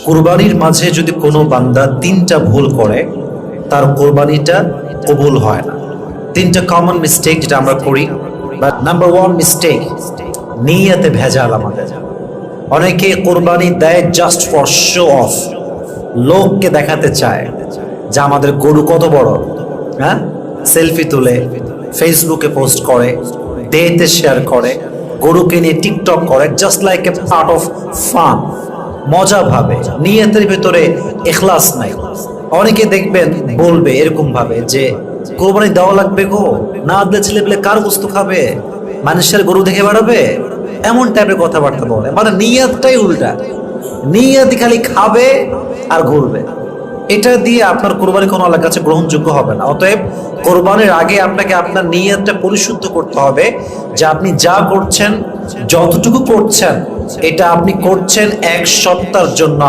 কুরবানির মাঝে যদি কোনো বান্দা তিনটা ভুল করে তার কোরবানিটা কবুল হয় না। তিনটা কমন মিস্টেক যেটা আমরা করি। বাট নাম্বার ওয়ান মিস্টেক, নিয়তে ভেজাল আমাদের। অনেকে কোরবানি দেয় জাস্ট ফর শো অফ, লোককে দেখাতে চায় যে আমাদের গরু কত বড়। হ্যাঁ, সেলফি তুলে ফেসবুকে পোস্ট করে, ডেতে শেয়ার করে, গরুকে নিয়ে টিকটক করে, just like a part of fun, মজা ভাবে। নিয়তের ভিতরে ইখলাস নাই। অনেকে দেখবেন বলবে এরকম ভাবে যে কোরবানি দেওয়া লাগবে গো, না দিলে ছেলে পেলে কার গোস্ত খাবে, মানুষের গরু দেখে বেড়াবে, এমন টাইপের কথাবার্তা বলে। মানে নিয়তটাই উল্টা, নিয়ত খালি খাবে আর ঘুরবে। এটা দিয়ে আপনার কোরবানি কোনো আল্লাহর কাছে গ্রহণযোগ্য হবে না। অতএব কোরবানির আগে আপনাকে আপনার নিয়তটা পরিশুদ্ধ করতে হবে যে আপনি যা করছেন, যতটুকু করছেন, এটা আপনি করছেন এক সপ্তাহের জন্য।